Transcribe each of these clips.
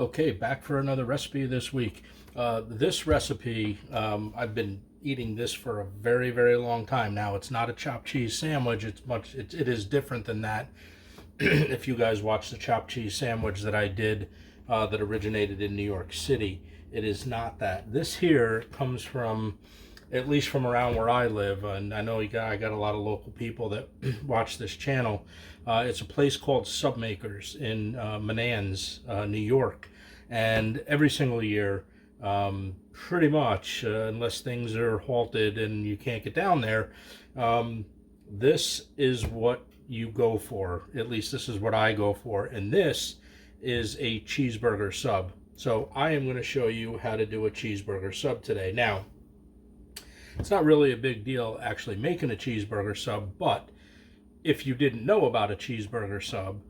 Okay, back for another recipe this week. This recipe, I've been eating this for a very, very long time now. It's not a chopped cheese sandwich. It is different than that. If you guys watch the chopped cheese sandwich that I did, that originated in New York City, it is not that. This here comes from, at least from around where I live, and I know I got a lot of local people that watch this channel. It's a place called Submakers in Menands, N.Y. And every single year, pretty much, unless things are halted and you can't get down there, this is what you go for. At least this is what I go for. And this is a cheeseburger sub. So I am going to show you how to do a cheeseburger sub today. Now, it's not really a big deal actually making a cheeseburger sub, but if you didn't know about a cheeseburger sub,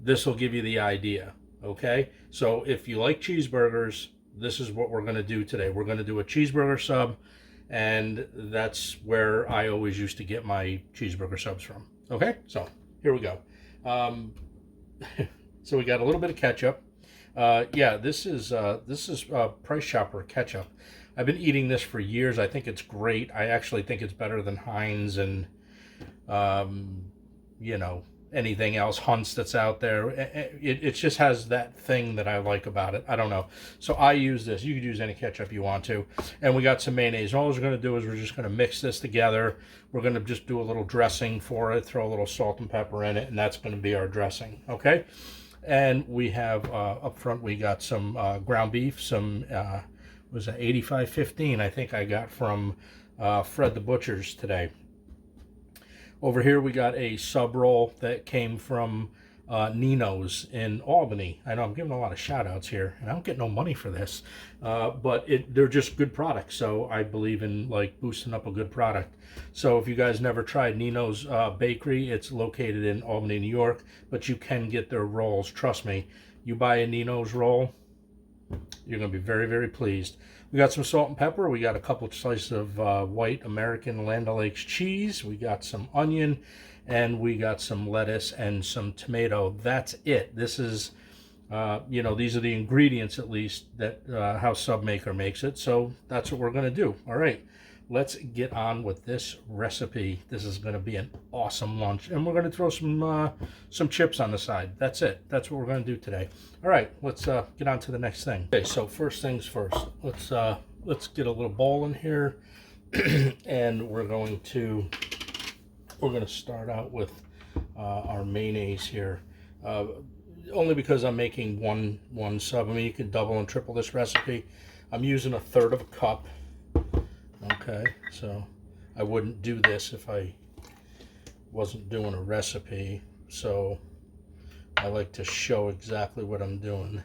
this will give you the idea, okay? So if you like cheeseburgers, this is what we're going to do today. We're going to do a cheeseburger sub, and that's where I always used to get my cheeseburger subs from, okay? So here we go. So we got a little bit of ketchup. Yeah, this is Price Chopper ketchup. I've been eating this for years. I think it's great. I actually think it's better than Heinz and, you know, anything else, Hunt's that's out there. It just has that thing that I like about it. I don't know. So I use this. You could use any ketchup you want to. And we got some mayonnaise. All we're going to do is we're just going to mix this together. We're going to just do a little dressing for it, throw a little salt and pepper in it, and that's going to be our dressing, okay? And we have, up front, we got some ground beef, some... was an 85.15 I think I got from Fred the Butcher's today. Over here we got a sub roll that came from Nino's in Albany. I know I'm giving a lot of shout outs here, and I don't get no money for this, but they're just good products, so I believe in like boosting up a good product. So if you guys never tried Nino's bakery, it's located in Albany, New York, but you can get their rolls. Trust me, you buy a Nino's roll, you're going to be very, very pleased. We got some salt and pepper. We got a couple of slices of white American Land O'Lakes cheese. We got some onion, and we got some lettuce and some tomato. That's it. This is, you know, these are the ingredients, at least, that how Submaker makes it. So that's what we're going to do. All right, let's get on with this recipe. This is going to be an awesome lunch, and we're going to throw some chips on the side. That's it. That's what we're going to do today. All right, let's get on to the next thing. Okay, so first things first. Let's get a little bowl in here, and we're going to start out with our mayonnaise here. Only because I'm making one sub. I mean, you can double and triple this recipe. I'm using 1/3 of a cup. Okay, so I wouldn't do this if I wasn't doing a recipe, so I like to show exactly what I'm doing.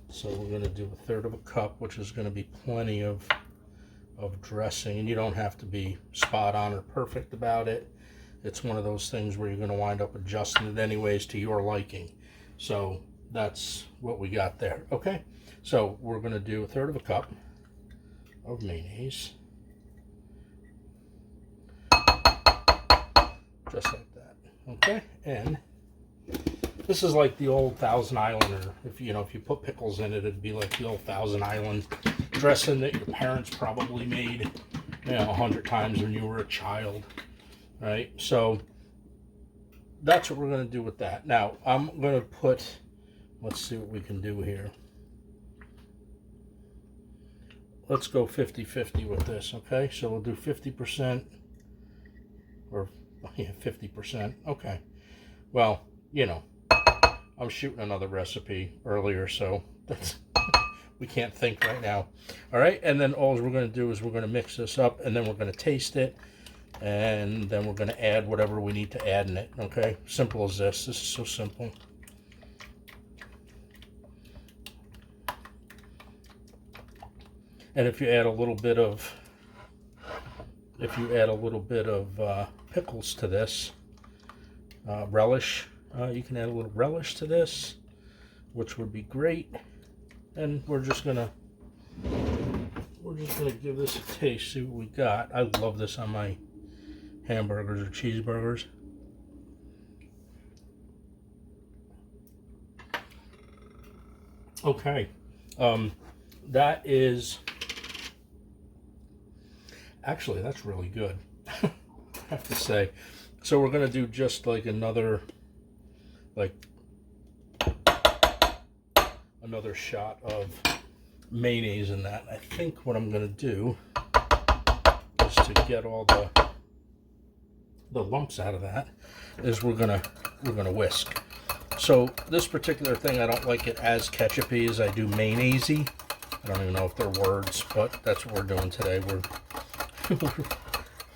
So we're going to do 1/3 of a cup, which is going to be plenty of dressing, and you don't have to be spot on or perfect about it. It's one of those things where you're going to wind up adjusting it anyways to your liking. So that's what we got there. Okay, so we're going to do 1/3 of a cup of mayonnaise, just like that. Okay, and this is like the old Thousand Island, or if you put pickles in it, it'd be like the old Thousand Island dressing that your parents probably made, 100 times when you were a child, right? So that's what we're going to do with that. Now I'm going to put, let's see what we can do here. Let's go 50-50 with this, okay? So we'll do 50%, or yeah, 50%. Okay. Well, I'm shooting another recipe earlier, so that's we can't think right now. All right, and then all we're going to do is we're going to mix this up, and then we're going to taste it, and then we're going to add whatever we need to add in it, okay? Simple as this. This is so simple. And if you add a little bit of pickles to this, relish, you can add a little relish to this, which would be great. And we're just gonna give this a taste, see what we got. I love this on my hamburgers or cheeseburgers. Okay, that is actually, that's really good. I have to say. So we're gonna do just like another shot of mayonnaise in that. I think what I'm gonna do is, to get all the lumps out of that, is we're gonna whisk. So this particular thing, I don't like it as ketchupy as I do mayonnaise-y. I don't even know if they're words, but that's what we're doing today. We're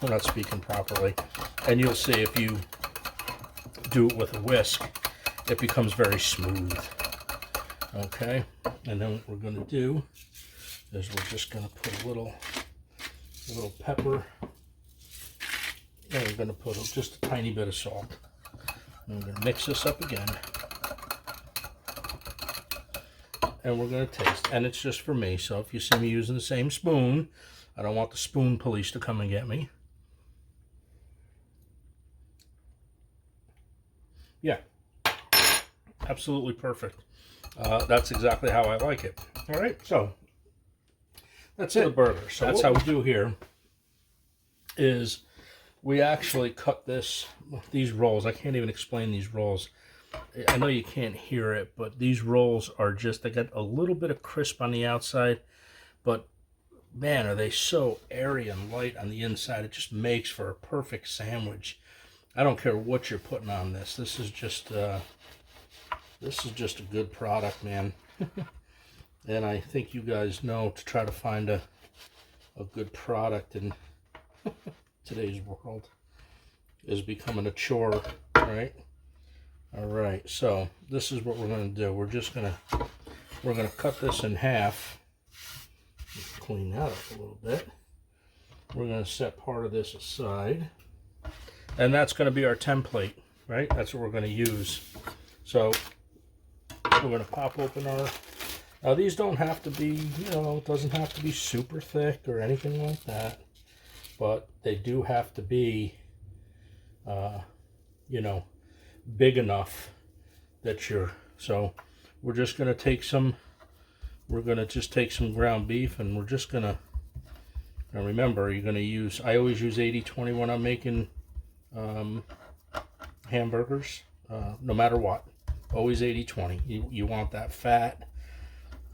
not speaking properly. And you'll see if you do it with a whisk, it becomes very smooth. Okay, and then what we're going to do is we're just going to put a little pepper, and we're going to put just a tiny bit of salt. And we're going to mix this up again, and we're going to taste. And it's just for me, so if you see me using the same spoon, I don't want the spoon police to come and get me. Yeah, absolutely perfect. That's exactly how I like it. All right, so that's it. The burger. So that's how we do here. Is we actually cut these rolls. I can't even explain these rolls. I know you can't hear it, but these rolls are just, they got a little bit of crisp on the outside, but man, are they so airy and light on the inside. It just makes for a perfect sandwich. I don't care what you're putting on this. This is just a good product, man. And I think you guys know to try to find a good product in today's world is becoming a chore, right? All right, so this is what we're going to do. We're going to cut this in half. Clean that up a little bit. We're going to set part of this aside, and that's going to be our template, right? That's what we're going to use. So we're going to pop open our, now these don't have to be, it doesn't have to be super thick or anything like that, but they do have to be, big enough that so we're just going to take some, take some ground beef, and we're just going to, now remember, you're going to use, I always use 80-20 when I'm making hamburgers, no matter what. Always 80-20. You want that fat,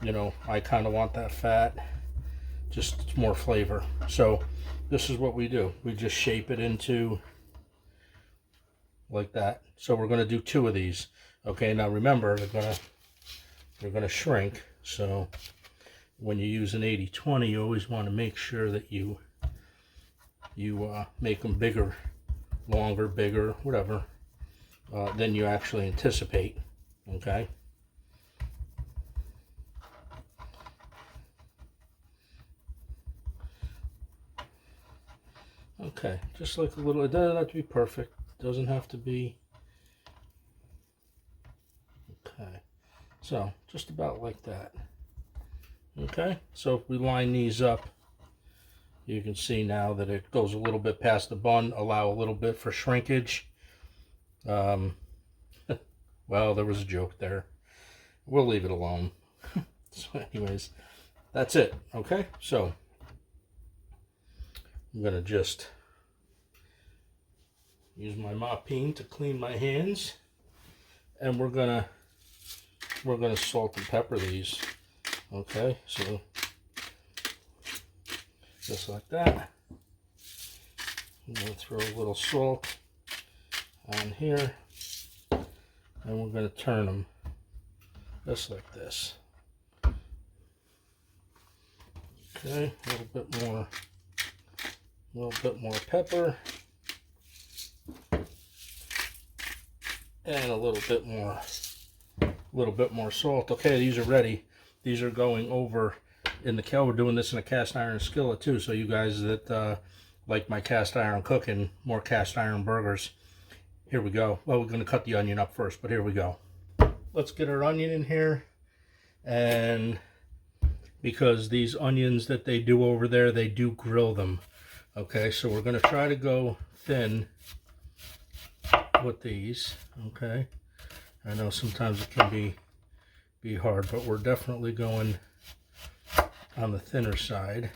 I kind of want that fat, just more flavor. So this is what we do. We just shape it into like that. So we're going to do 2 of these. Okay, now remember, they're going to shrink. So when you use an 80-20, you always want to make sure that you make them bigger, longer, bigger, whatever, than you actually anticipate. Okay. Okay, just like a little, it doesn't have to be perfect. It doesn't have to be. Okay, so just about like that. Okay, so if we line these up, you can see now that it goes a little bit past the bun, allow a little bit for shrinkage. Well, there was a joke there. We'll leave it alone. So anyways, that's it. Okay, so I'm gonna just use my mop-peen to clean my hands, and we're gonna salt and pepper these. Okay, so just like that. I'm gonna throw a little salt on here, and we're gonna turn them just like this. Okay, a little bit more pepper, and a little bit more salt. Okay, these are ready. These are going over in the kettle. We're doing this in a cast iron skillet too, so you guys that like my cast iron cooking, more cast iron burgers, here we go. Well, we're going to cut the onion up first, but here we go. Let's get our onion in here, and because these onions that they do over there, they do grill them. Okay, so we're going to try to go thin with these. Okay, I know sometimes it can be be hard, but we're definitely going on the thinner side.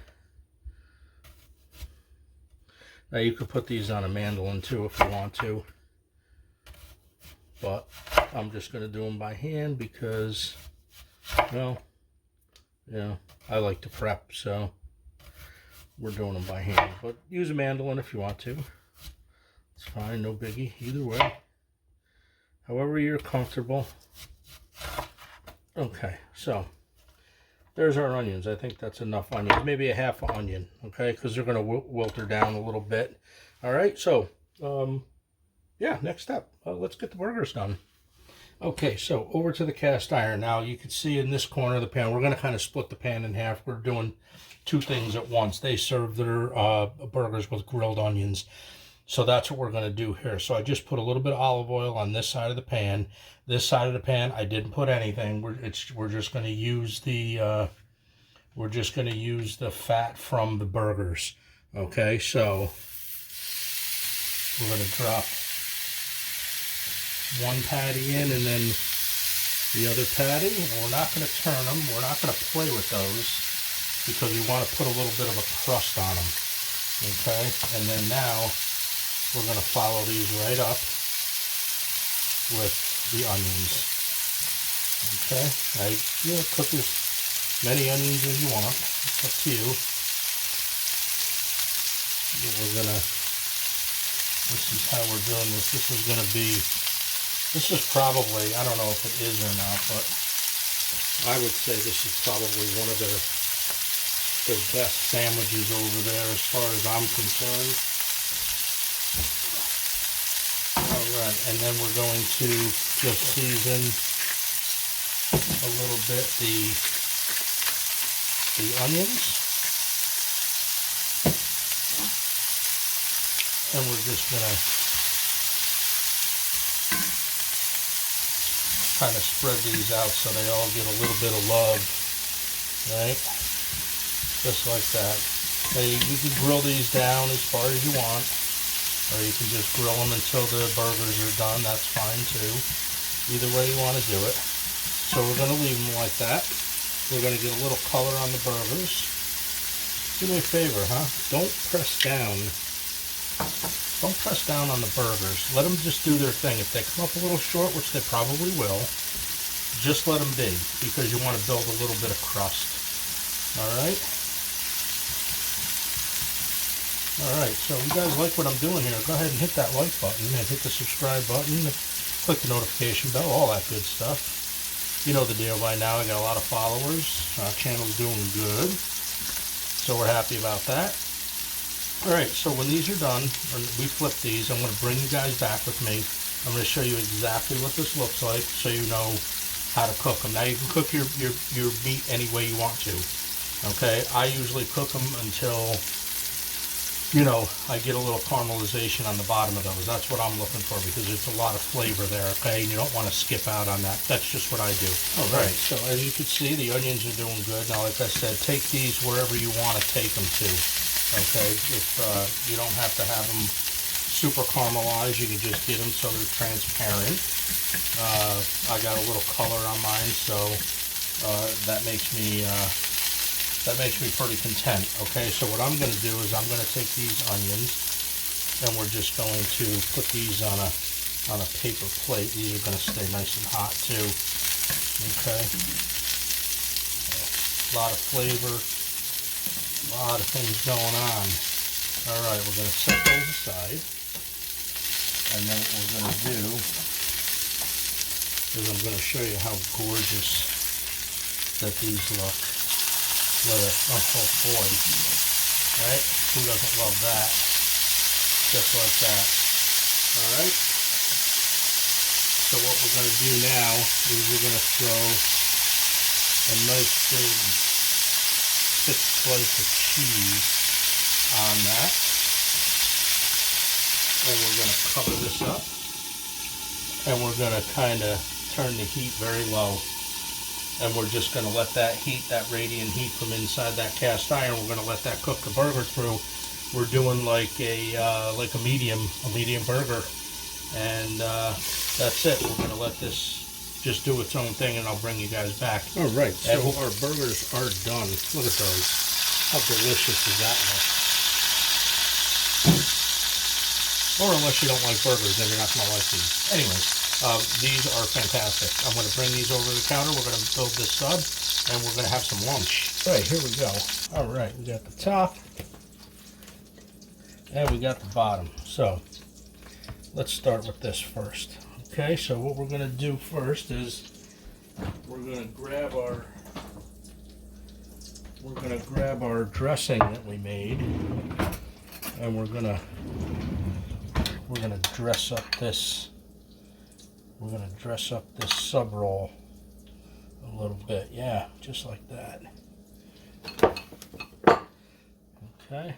Now you could put these on a mandolin too if you want to, but I'm just going to do them by hand because, well, yeah, I like to prep, so we're doing them by hand. But use a mandolin if you want to. It's fine, no biggie, either way. However you're comfortable. Okay, so there's our onions. I think that's enough onions. Maybe a half an onion, okay? Because they're going to wilter down a little bit. All right, so, yeah, next step. Let's get the burgers done. Okay, so over to the cast iron. Now, you can see in this corner of the pan, we're going to kind of split the pan in half. We're doing two things at once. They serve their burgers with grilled onions. So that's what we're going to do here. So I just put a little bit of olive oil on this side of the pan. This side of the pan, I didn't put anything. We're just going to use the fat from the burgers. Okay, so we're going to drop one patty in and then the other patty. And we're not going to turn them. We're not going to play with those because we want to put a little bit of a crust on them. Okay, and then now we're going to follow these right up with the onions. Okay, now you cook as many onions as you want. It's up to you. This is how we're doing this. This is probably, I don't know if it is or not, but I would say this is probably one of their best sandwiches over there as far as I'm concerned. Alright, and then we're going to just season a little bit the onions. And we're just going to kind of spread these out so they all get a little bit of love, right? Just like that. Now you can grill these down as far as you want, or you can just grill them until the burgers are done. That's fine too. Either way you want to do it. So we're going to leave them like that. We're going to get a little color on the burgers. Do me a favor, huh? Don't press down. Don't press down on the burgers. Let them just do their thing. If they come up a little short, which they probably will, just let them be, because you want to build a little bit of crust. Alright? Alright, so if you guys like what I'm doing here, go ahead and hit that like button and hit the subscribe button, click the notification bell, all that good stuff. You know the deal by now. I got a lot of followers. Our channel's doing good, so we're happy about that. Alright, so when these are done, we flip these, I'm going to bring you guys back with me. I'm going to show you exactly what this looks like so you know how to cook them. Now you can cook your meat any way you want to. Okay, I usually cook them until, you know, I get a little caramelization on the bottom of those. That's what I'm looking for because it's a lot of flavor there, okay? And you don't want to skip out on that. That's just what I do. Alright, so as you can see, the onions are doing good. Now, like I said, take these wherever you want to take them to. Okay, if you don't have to have them super caramelized, you can just get them so they're transparent. I got a little color on mine, so that makes me pretty content. Okay, so what I'm going to do is I'm going to take these onions and we're just going to put these on a paper plate. These are going to stay nice and hot too. Okay, a lot of flavor. A lot of things going on. Alright, we're going to set those aside. And then what we're going to do is I'm going to show you how gorgeous that these look. Oh boy. Right? Who doesn't love that? Just like that. Alright? So what we're going to do now is we're going to throw a nice big thick slice of cheese on that, and we're going to cover this up, and we're going to kind of turn the heat very low, and we're just going to let that heat, that radiant heat from inside that cast iron, we're going to let that cook the burger through. We're doing like a medium burger, and that's it. We're going to let this just do its own thing, and I'll bring you guys back. All right, so our burgers are done. Look at those. How delicious does that look? Or unless you don't like burgers, then you're not going to like these. Anyways, these are fantastic. I'm going to bring these over to the counter. We're going to build this sub, and we're going to have some lunch. All right, here we go. All right, we got the top, and we got the bottom. So let's start with this first. Okay, so what we're going to do first is we're going to grab our dressing that we made, and we're going to dress up this. We're going to dress up this sub roll a little bit. Yeah, just like that. Okay.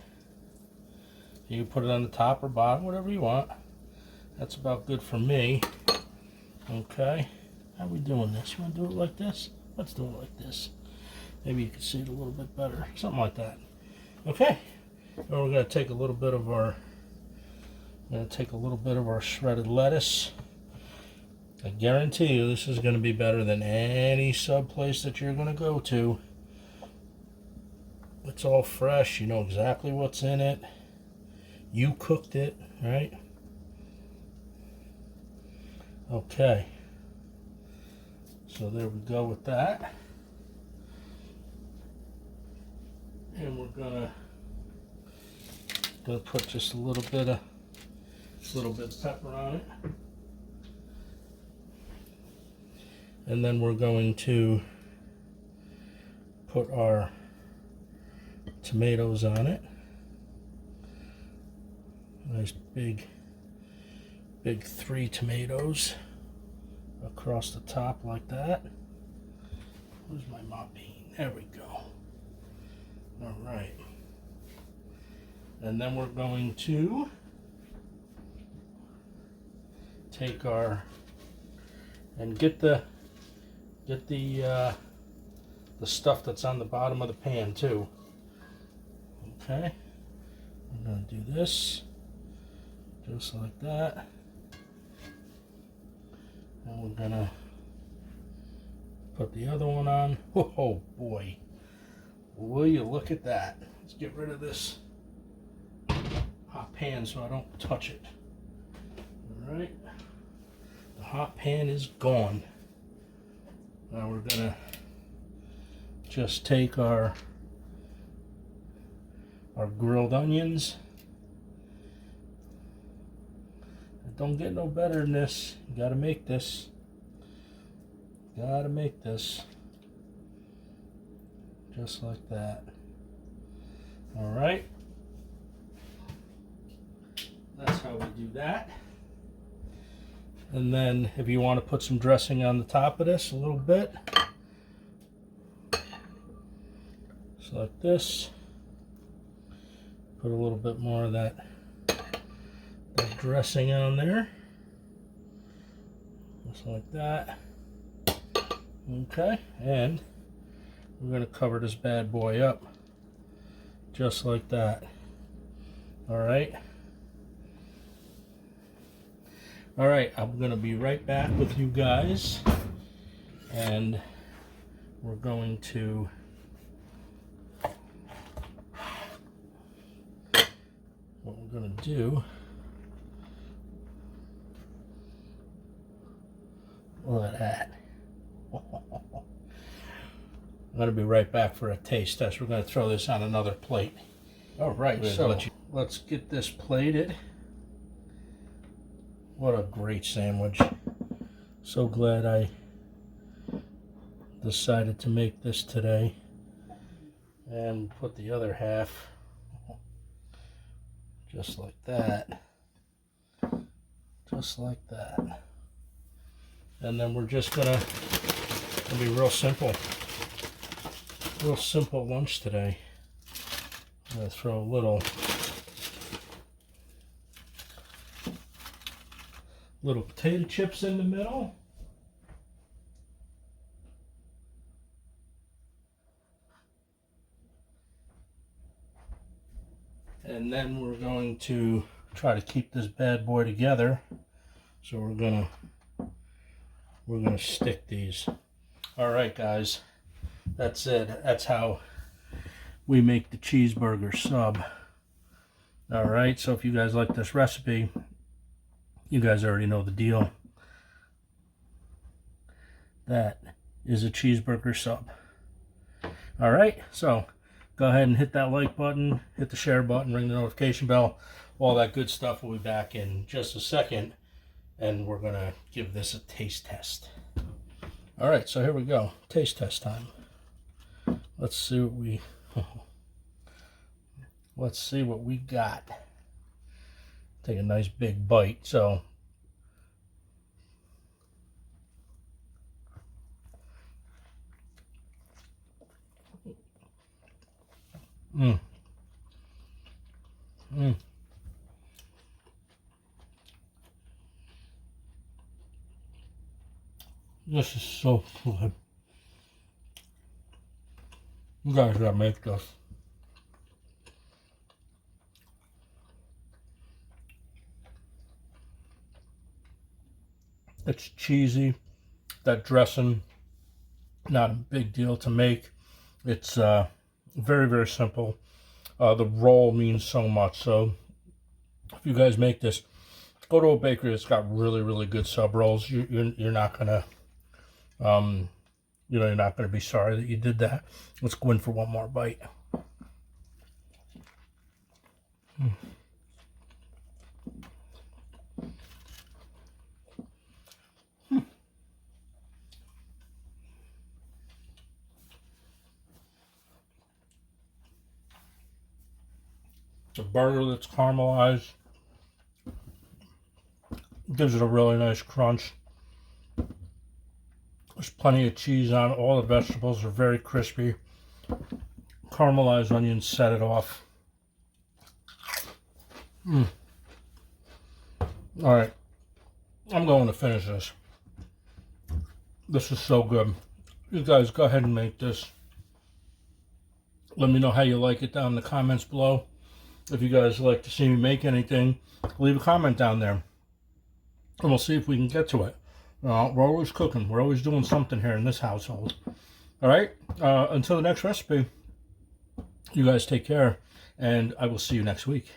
You can put it on the top or bottom, whatever you want. That's about good for me. Okay. How are we doing this? You want to do it like this? Let's do it like this. Maybe you can see it a little bit better. Something like that. Okay. And we're going to take a little bit of our shredded lettuce. I guarantee you this is going to be better than any sub place that you're going to go to. It's all fresh. You know exactly what's in it. You cooked it, right? Okay. So there we go with that. And we're gonna put just a little bit of pepper on it. And then we're going to put our tomatoes on it. Nice big 3 tomatoes across the top like that. Where's my mop bean? There we go. All right. And then we're going to take our and get the stuff that's on the bottom of the pan too. Okay. I'm going to do this just like that. And we're going to put the other one on. Oh boy. Will you look at that? Let's get rid of this hot pan so I don't touch it. Alright. The hot pan is gone. Now we're going to just take our grilled onions. It don't get no better than this. You gotta make this. Gotta make this. Just like that. Alright. That's how we do that. And then if you want to put some dressing on the top of this a little bit. Just like this. Put a little bit more of that dressing on there. Just like that. Okay, and we're going to cover this bad boy up. Just like that. Alright. Alright, I'm going to be right back with you guys. And we're going to what we're going to do, look at that. I'm going to be right back for a taste test. We're going to throw this on another plate. All right, so let's get this plated. What a great sandwich. So glad I decided to make this today. And put the other half just like that. Just like that. And then we're just gonna be real simple lunch today. I'm gonna throw a little potato chips in the middle. And then we're going to try to keep this bad boy together. So we're gonna we're going to stick these. All right, guys. That's it. That's how we make the cheeseburger sub. All right, so if you guys like this recipe, you guys already know the deal. That is a cheeseburger sub. All right, so go ahead and hit that like button, hit the share button, ring the notification bell, all that good stuff. We'll be back in just a second, and we're gonna give this a taste test. All right, so here we go, taste test time. Let's see what we got. Take a nice big bite. So this is so good. You guys gotta make this. It's cheesy. That dressing, not a big deal to make. It's very, very simple. The roll means so much. So if you guys make this, go to a bakery that's got really, really good sub rolls. You're not gonna, you're not gonna be sorry that you did that. Let's go in for one more bite. It's a burger that's caramelized. Gives it a really nice crunch. There's plenty of cheese on it. All the vegetables are very crispy. Caramelized onions set it off. All right, I'm going to finish this. This is so good. You guys go ahead and make this. Let me know how you like it down in the comments below. If you guys like to see me make anything, leave a comment down there, and we'll see if we can get to it. We're always cooking. We're always doing something here in this household. All right, until the next recipe, you guys take care, and I will see you next week.